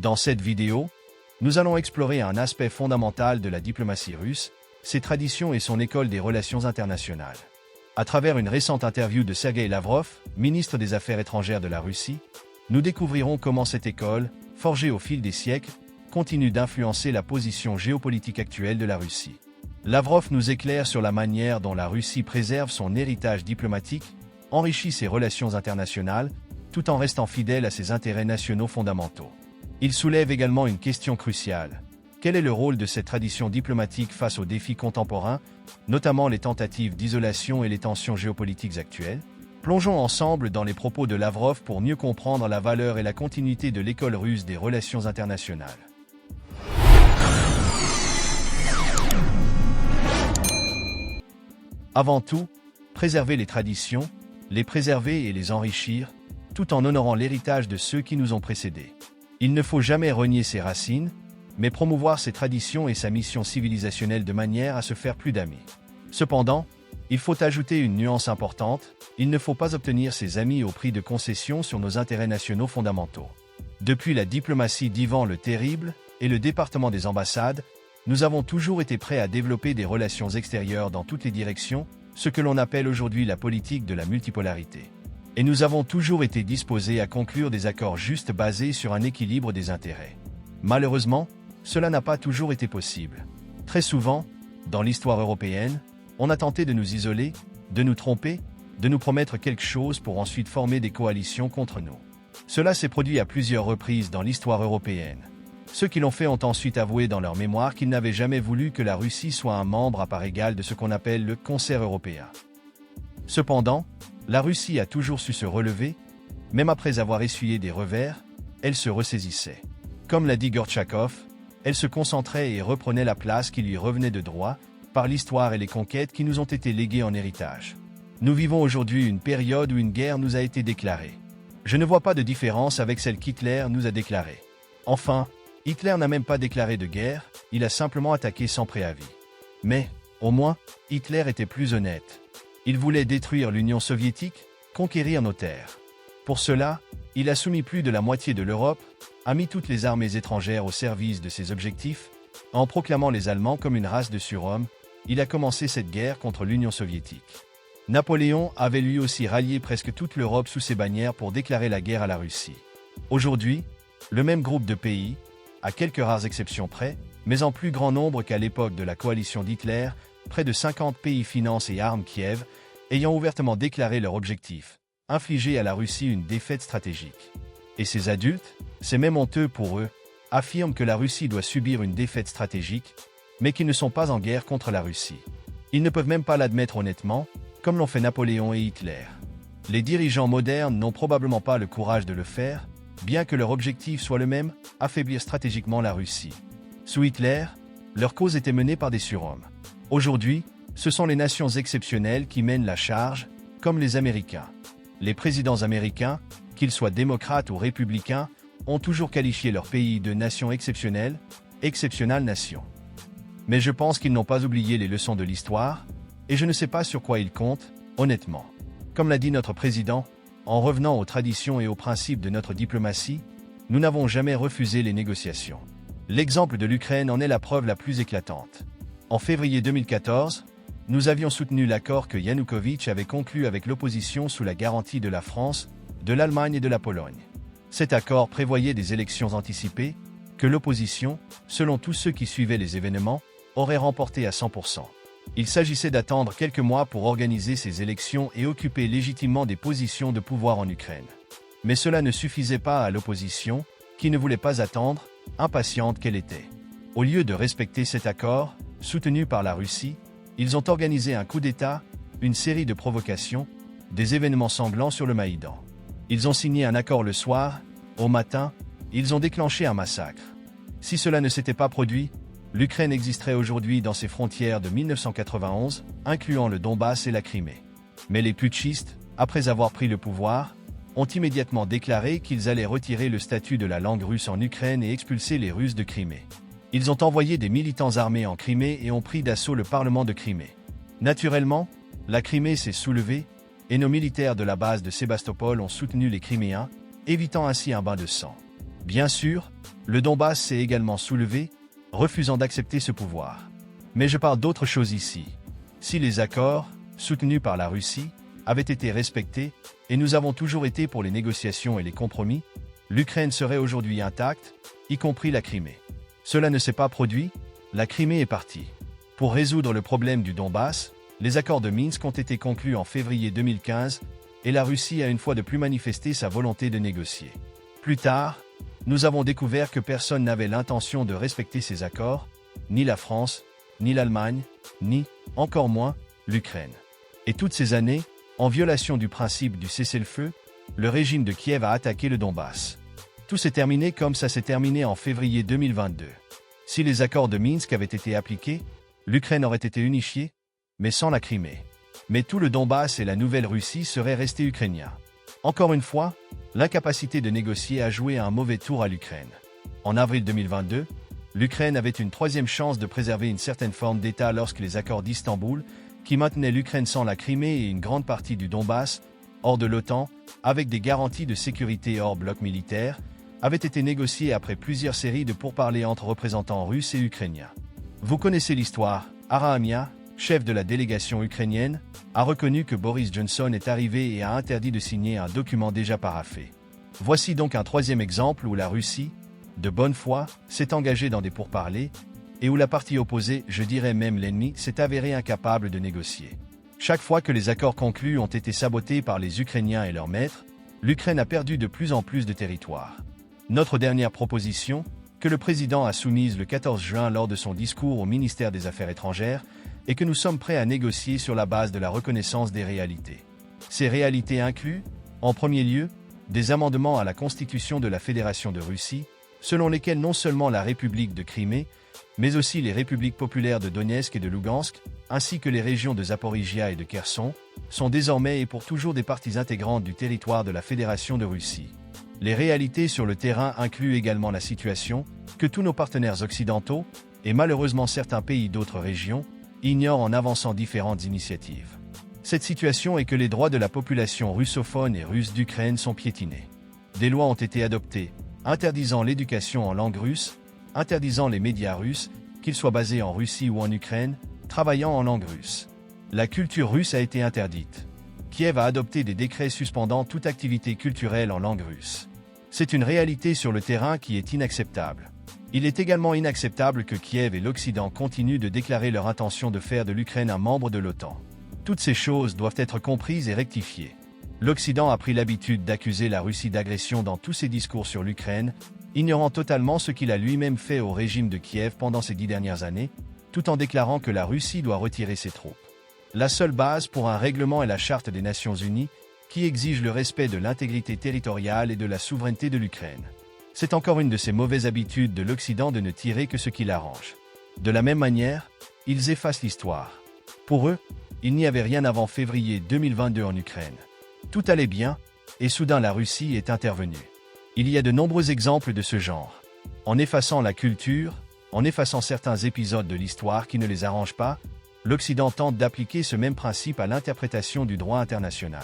Dans cette vidéo, nous allons explorer un aspect fondamental de la diplomatie russe, ses traditions et son école des relations internationales. À travers une récente interview de Sergueï Lavrov, ministre des Affaires étrangères de la Russie, nous découvrirons comment cette école, forgée au fil des siècles, continue d'influencer la position géopolitique actuelle de la Russie. Lavrov nous éclaire sur la manière dont la Russie préserve son héritage diplomatique, enrichit ses relations internationales, tout en restant fidèle à ses intérêts nationaux fondamentaux. Il soulève également une question cruciale. Quel est le rôle de cette tradition diplomatique face aux défis contemporains, notamment les tentatives d'isolation et les tensions géopolitiques actuelles? Plongeons ensemble dans les propos de Lavrov pour mieux comprendre la valeur et la continuité de l'école russe des relations internationales. Avant tout, préserver les traditions, les préserver et les enrichir, tout en honorant l'héritage de ceux qui nous ont précédés. Il ne faut jamais renier ses racines, mais promouvoir ses traditions et sa mission civilisationnelle de manière à se faire plus d'amis. Cependant, il faut ajouter une nuance importante, il ne faut pas obtenir ses amis au prix de concessions sur nos intérêts nationaux fondamentaux. Depuis la diplomatie d'Ivan le Terrible et le département des ambassades, nous avons toujours été prêts à développer des relations extérieures dans toutes les directions, ce que l'on appelle aujourd'hui la politique de la multipolarité. Et nous avons toujours été disposés à conclure des accords justes basés sur un équilibre des intérêts. Malheureusement, cela n'a pas toujours été possible. Très souvent, dans l'histoire européenne, on a tenté de nous isoler, de nous tromper, de nous promettre quelque chose pour ensuite former des coalitions contre nous. Cela s'est produit à plusieurs reprises dans l'histoire européenne. Ceux qui l'ont fait ont ensuite avoué dans leur mémoire qu'ils n'avaient jamais voulu que la Russie soit un membre à part égale de ce qu'on appelle le concert européen. Cependant, la Russie a toujours su se relever, même après avoir essuyé des revers, elle se ressaisissait. Comme l'a dit Gortchakov, elle se concentrait et reprenait la place qui lui revenait de droit, par l'histoire et les conquêtes qui nous ont été léguées en héritage. Nous vivons aujourd'hui une période où une guerre nous a été déclarée. Je ne vois pas de différence avec celle qu'Hitler nous a déclarée. Enfin, Hitler n'a même pas déclaré de guerre, il a simplement attaqué sans préavis. Mais, au moins, Hitler était plus honnête. Il voulait détruire l'Union soviétique, conquérir nos terres. Pour cela, il a soumis plus de la moitié de l'Europe, a mis toutes les armées étrangères au service de ses objectifs, en proclamant les Allemands comme une race de surhommes, il a commencé cette guerre contre l'Union soviétique. Napoléon avait lui aussi rallié presque toute l'Europe sous ses bannières pour déclarer la guerre à la Russie. Aujourd'hui, le même groupe de pays, à quelques rares exceptions près, mais en plus grand nombre qu'à l'époque de la coalition d'Hitler, près de 50 pays financent et arment Kiev, ayant ouvertement déclaré leur objectif, infliger à la Russie une défaite stratégique. Et ces adultes, c'est même honteux pour eux, affirment que la Russie doit subir une défaite stratégique, mais qu'ils ne sont pas en guerre contre la Russie. Ils ne peuvent même pas l'admettre honnêtement, comme l'ont fait Napoléon et Hitler. Les dirigeants modernes n'ont probablement pas le courage de le faire, bien que leur objectif soit le même, affaiblir stratégiquement la Russie. Sous Hitler, leur cause était menée par des surhommes. Aujourd'hui, ce sont les nations exceptionnelles qui mènent la charge, comme les Américains. Les présidents américains, qu'ils soient démocrates ou républicains, ont toujours qualifié leur pays de nation exceptionnelle, exceptionnelle nation. Mais je pense qu'ils n'ont pas oublié les leçons de l'histoire, et je ne sais pas sur quoi ils comptent, honnêtement. Comme l'a dit notre président, en revenant aux traditions et aux principes de notre diplomatie, nous n'avons jamais refusé les négociations. L'exemple de l'Ukraine en est la preuve la plus éclatante. En février 2014, nous avions soutenu l'accord que Yanukovych avait conclu avec l'opposition sous la garantie de la France, de l'Allemagne et de la Pologne. Cet accord prévoyait des élections anticipées, que l'opposition, selon tous ceux qui suivaient les événements, aurait remporté à 100%. Il s'agissait d'attendre quelques mois pour organiser ces élections et occuper légitimement des positions de pouvoir en Ukraine. Mais cela ne suffisait pas à l'opposition, qui ne voulait pas attendre, impatiente qu'elle était. Au lieu de respecter cet accord, soutenu par la Russie, ils ont organisé un coup d'État, une série de provocations, des événements sanglants sur le Maïdan. Ils ont signé un accord le soir, au matin, ils ont déclenché un massacre. Si cela ne s'était pas produit, l'Ukraine existerait aujourd'hui dans ses frontières de 1991, incluant le Donbass et la Crimée. Mais les putschistes, après avoir pris le pouvoir, ont immédiatement déclaré qu'ils allaient retirer le statut de la langue russe en Ukraine et expulser les Russes de Crimée. Ils ont envoyé des militants armés en Crimée et ont pris d'assaut le Parlement de Crimée. Naturellement, la Crimée s'est soulevée, et nos militaires de la base de Sébastopol ont soutenu les Criméens, évitant ainsi un bain de sang. Bien sûr, le Donbass s'est également soulevé, refusant d'accepter ce pouvoir. Mais je parle d'autre chose ici. Si les accords, soutenus par la Russie, avaient été respectés, et nous avons toujours été pour les négociations et les compromis, l'Ukraine serait aujourd'hui intacte, y compris la Crimée. Cela ne s'est pas produit, la Crimée est partie. Pour résoudre le problème du Donbass, les accords de Minsk ont été conclus en février 2015, et la Russie a une fois de plus manifesté sa volonté de négocier. Plus tard, nous avons découvert que personne n'avait l'intention de respecter ces accords, ni la France, ni l'Allemagne, ni, encore moins, l'Ukraine. Et toutes ces années, en violation du principe du cessez-le-feu, le régime de Kiev a attaqué le Donbass. Tout s'est terminé comme ça s'est terminé en février 2022. Si les accords de Minsk avaient été appliqués, l'Ukraine aurait été unifiée, mais sans la Crimée. Mais tout le Donbass et la Nouvelle-Russie seraient restés ukrainiens. Encore une fois, l'incapacité de négocier a joué un mauvais tour à l'Ukraine. En avril 2022, l'Ukraine avait une troisième chance de préserver une certaine forme d'État lorsque les accords d'Istanbul, qui maintenaient l'Ukraine sans la Crimée et une grande partie du Donbass, hors de l'OTAN, avec des garanties de sécurité hors bloc militaire, avaient été négociés après plusieurs séries de pourparlers entre représentants russes et ukrainiens. Vous connaissez l'histoire. Abrahamia, chef de la délégation ukrainienne, a reconnu que Boris Johnson est arrivé et a interdit de signer un document déjà paraphé. Voici donc un troisième exemple où la Russie, de bonne foi, s'est engagée dans des pourparlers, et où la partie opposée, je dirais même l'ennemi, s'est avérée incapable de négocier. Chaque fois que les accords conclus ont été sabotés par les Ukrainiens et leurs maîtres, l'Ukraine a perdu de plus en plus de territoire. Notre dernière proposition, que le président a soumise le 14 juin lors de son discours au ministère des Affaires étrangères, est que nous sommes prêts à négocier sur la base de la reconnaissance des réalités. Ces réalités incluent, en premier lieu, des amendements à la Constitution de la Fédération de Russie, selon lesquels non seulement la République de Crimée, mais aussi les républiques populaires de Donetsk et de Lugansk, ainsi que les régions de Zaporijia et de Kherson, sont désormais et pour toujours des parties intégrantes du territoire de la Fédération de Russie. Les réalités sur le terrain incluent également la situation que tous nos partenaires occidentaux, et malheureusement certains pays d'autres régions, ignorent en avançant différentes initiatives. Cette situation est que les droits de la population russophone et russe d'Ukraine sont piétinés. Des lois ont été adoptées, interdisant l'éducation en langue russe, interdisant les médias russes, qu'ils soient basés en Russie ou en Ukraine, travaillant en langue russe. La culture russe a été interdite. Kiev a adopté des décrets suspendant toute activité culturelle en langue russe. C'est une réalité sur le terrain qui est inacceptable. Il est également inacceptable que Kiev et l'Occident continuent de déclarer leur intention de faire de l'Ukraine un membre de l'OTAN. Toutes ces choses doivent être comprises et rectifiées. L'Occident a pris l'habitude d'accuser la Russie d'agression dans tous ses discours sur l'Ukraine, ignorant totalement ce qu'il a lui-même fait au régime de Kiev pendant ces 10 dernières années, tout en déclarant que la Russie doit retirer ses troupes. La seule base pour un règlement est la Charte des Nations Unies, qui exige le respect de l'intégrité territoriale et de la souveraineté de l'Ukraine. C'est encore une de ces mauvaises habitudes de l'Occident de ne tirer que ce qui l'arrange. De la même manière, ils effacent l'histoire. Pour eux, il n'y avait rien avant février 2022 en Ukraine. Tout allait bien, et soudain la Russie est intervenue. Il y a de nombreux exemples de ce genre. En effaçant la culture, en effaçant certains épisodes de l'histoire qui ne les arrangent pas, l'Occident tente d'appliquer ce même principe à l'interprétation du droit international.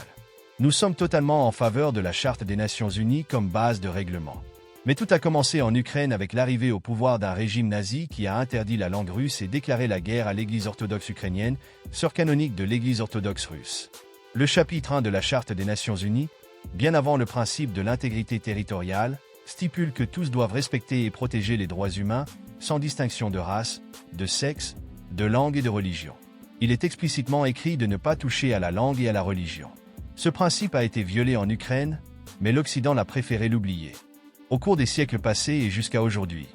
Nous sommes totalement en faveur de la Charte des Nations Unies comme base de règlement. Mais tout a commencé en Ukraine avec l'arrivée au pouvoir d'un régime nazi qui a interdit la langue russe et déclaré la guerre à l'Église orthodoxe ukrainienne, sœur canonique de l'Église orthodoxe russe. Le chapitre 1 de la Charte des Nations Unies, bien avant le principe de l'intégrité territoriale, stipule que tous doivent respecter et protéger les droits humains, sans distinction de race, de sexe, de langue et de religion. Il est explicitement écrit de ne pas toucher à la langue et à la religion. Ce principe a été violé en Ukraine, mais l'Occident l'a préféré l'oublier. Au cours des siècles passés et jusqu'à aujourd'hui.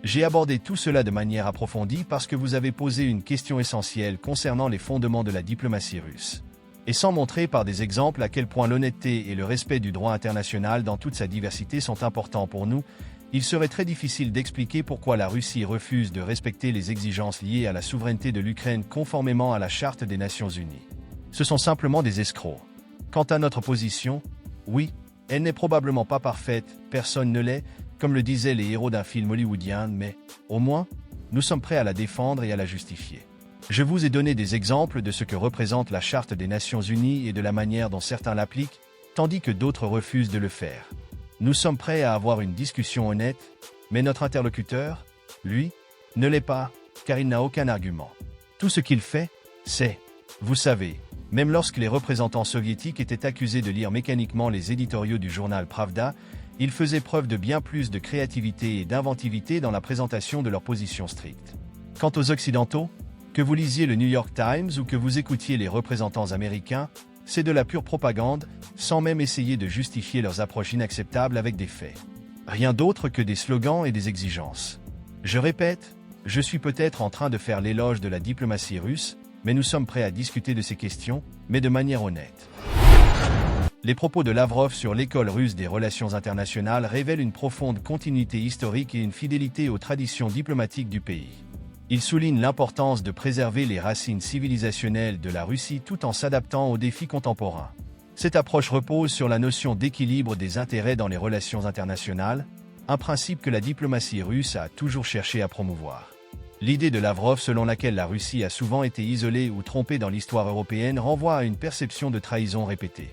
J'ai abordé tout cela de manière approfondie parce que vous avez posé une question essentielle concernant les fondements de la diplomatie russe. Et sans montrer par des exemples à quel point l'honnêteté et le respect du droit international dans toute sa diversité sont importants pour nous, il serait très difficile d'expliquer pourquoi la Russie refuse de respecter les exigences liées à la souveraineté de l'Ukraine conformément à la Charte des Nations Unies. Ce sont simplement des escrocs. Quant à notre position, oui, elle n'est probablement pas parfaite, personne ne l'est, comme le disaient les héros d'un film hollywoodien, mais, au moins, nous sommes prêts à la défendre et à la justifier. Je vous ai donné des exemples de ce que représente la Charte des Nations Unies et de la manière dont certains l'appliquent, tandis que d'autres refusent de le faire. Nous sommes prêts à avoir une discussion honnête, mais notre interlocuteur, lui, ne l'est pas, car il n'a aucun argument. Tout ce qu'il fait, c'est, vous savez, même lorsque les représentants soviétiques étaient accusés de lire mécaniquement les éditoriaux du journal Pravda, ils faisaient preuve de bien plus de créativité et d'inventivité dans la présentation de leurs positions strictes. Quant aux Occidentaux, que vous lisiez le New York Times ou que vous écoutiez les représentants américains, c'est de la pure propagande, sans même essayer de justifier leurs approches inacceptables avec des faits. Rien d'autre que des slogans et des exigences. Je répète, je suis peut-être en train de faire l'éloge de la diplomatie russe, mais nous sommes prêts à discuter de ces questions, mais de manière honnête. Les propos de Lavrov sur l'école russe des relations internationales révèlent une profonde continuité historique et une fidélité aux traditions diplomatiques du pays. Il souligne l'importance de préserver les racines civilisationnelles de la Russie tout en s'adaptant aux défis contemporains. Cette approche repose sur la notion d'équilibre des intérêts dans les relations internationales, un principe que la diplomatie russe a toujours cherché à promouvoir. L'idée de Lavrov selon laquelle la Russie a souvent été isolée ou trompée dans l'histoire européenne renvoie à une perception de trahison répétée.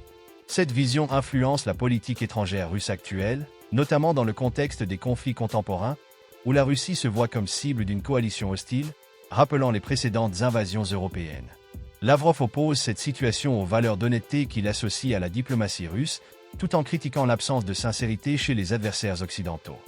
Cette vision influence la politique étrangère russe actuelle, notamment dans le contexte des conflits contemporains, où la Russie se voit comme cible d'une coalition hostile, rappelant les précédentes invasions européennes. Lavrov oppose cette situation aux valeurs d'honnêteté qu'il associe à la diplomatie russe, tout en critiquant l'absence de sincérité chez les adversaires occidentaux.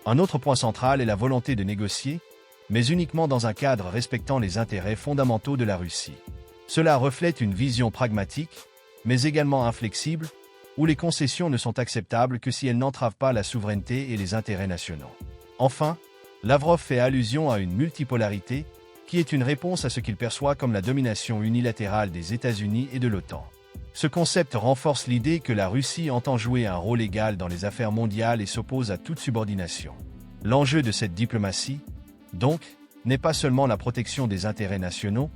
Un autre point central est la volonté de négocier, mais uniquement dans un cadre respectant les intérêts fondamentaux de la Russie. Cela reflète une vision pragmatique, mais également inflexible, où les concessions ne sont acceptables que si elles n'entravent pas la souveraineté et les intérêts nationaux. Enfin, Lavrov fait allusion à une multipolarité, qui est une réponse à ce qu'il perçoit comme la domination unilatérale des États-Unis et de l'OTAN. Ce concept renforce l'idée que la Russie entend jouer un rôle égal dans les affaires mondiales et s'oppose à toute subordination. L'enjeu de cette diplomatie, donc, n'est pas seulement la protection des intérêts nationaux,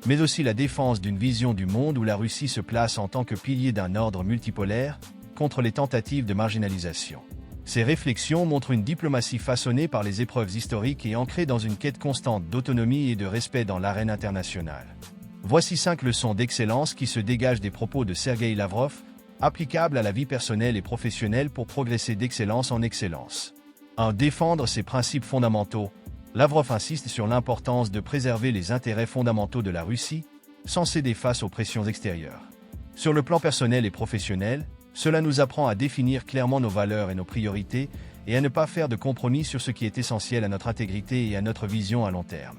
mais aussi la défense d'une vision du monde où la Russie se place en tant que pilier d'un ordre multipolaire contre les tentatives de marginalisation. Ces réflexions montrent une diplomatie façonnée par les épreuves historiques et ancrée dans une quête constante d'autonomie et de respect dans l'arène internationale. Voici 5 leçons d'excellence qui se dégagent des propos de Sergueï Lavrov, applicables à la vie personnelle et professionnelle pour progresser d'excellence en excellence. 1. Défendre ses principes fondamentaux. Lavrov insiste sur l'importance de préserver les intérêts fondamentaux de la Russie, sans céder face aux pressions extérieures. Sur le plan personnel et professionnel, cela nous apprend à définir clairement nos valeurs et nos priorités et à ne pas faire de compromis sur ce qui est essentiel à notre intégrité et à notre vision à long terme.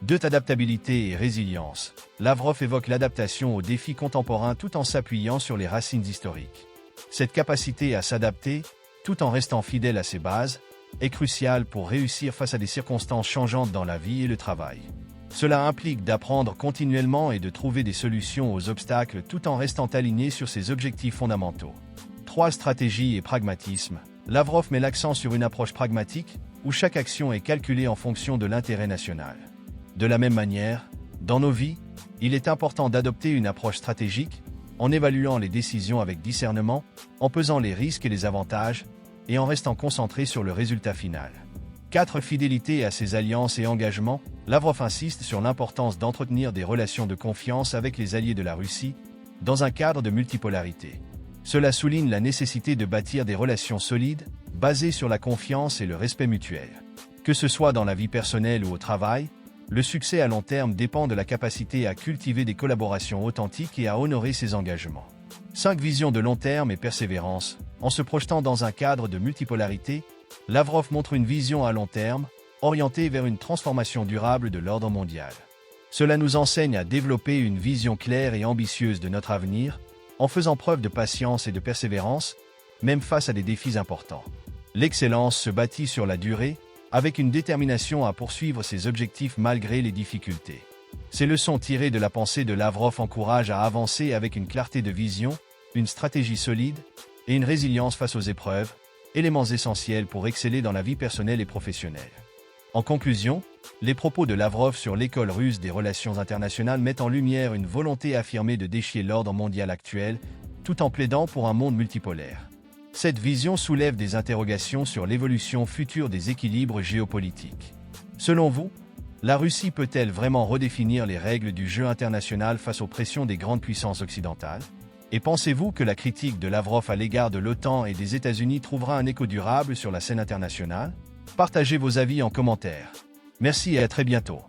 2. Adaptabilité et résilience. Lavrov évoque l'adaptation aux défis contemporains tout en s'appuyant sur les racines historiques. Cette capacité à s'adapter, tout en restant fidèle à ses bases, est cruciale pour réussir face à des circonstances changeantes dans la vie et le travail. Cela implique d'apprendre continuellement et de trouver des solutions aux obstacles tout en restant aligné sur ses objectifs fondamentaux. 3. Stratégie et pragmatisme. Lavrov met l'accent sur une approche pragmatique, où chaque action est calculée en fonction de l'intérêt national. De la même manière, dans nos vies, il est important d'adopter une approche stratégique, en évaluant les décisions avec discernement, en pesant les risques et les avantages, et en restant concentré sur le résultat final. 4. Fidélité à ses alliances et engagements. Lavrov insiste sur l'importance d'entretenir des relations de confiance avec les alliés de la Russie, dans un cadre de multipolarité. Cela souligne la nécessité de bâtir des relations solides, basées sur la confiance et le respect mutuel. Que ce soit dans la vie personnelle ou au travail, le succès à long terme dépend de la capacité à cultiver des collaborations authentiques et à honorer ses engagements. 5. Vision de long terme et persévérance. En se projetant dans un cadre de multipolarité, Lavrov montre une vision à long terme, orientée vers une transformation durable de l'ordre mondial. Cela nous enseigne à développer une vision claire et ambitieuse de notre avenir, en faisant preuve de patience et de persévérance, même face à des défis importants. L'excellence se bâtit sur la durée, avec une détermination à poursuivre ses objectifs malgré les difficultés. Ces leçons tirées de la pensée de Lavrov encouragent à avancer avec une clarté de vision, une stratégie solide et une résilience face aux épreuves, éléments essentiels pour exceller dans la vie personnelle et professionnelle. En conclusion, les propos de Lavrov sur l'école russe des relations internationales mettent en lumière une volonté affirmée de défier l'ordre mondial actuel, tout en plaidant pour un monde multipolaire. Cette vision soulève des interrogations sur l'évolution future des équilibres géopolitiques. Selon vous, la Russie peut-elle vraiment redéfinir les règles du jeu international face aux pressions des grandes puissances occidentales ? Et pensez-vous que la critique de Lavrov à l'égard de l'OTAN et des États-Unis trouvera un écho durable sur la scène internationale? Partagez vos avis en commentaire. Merci et à très bientôt.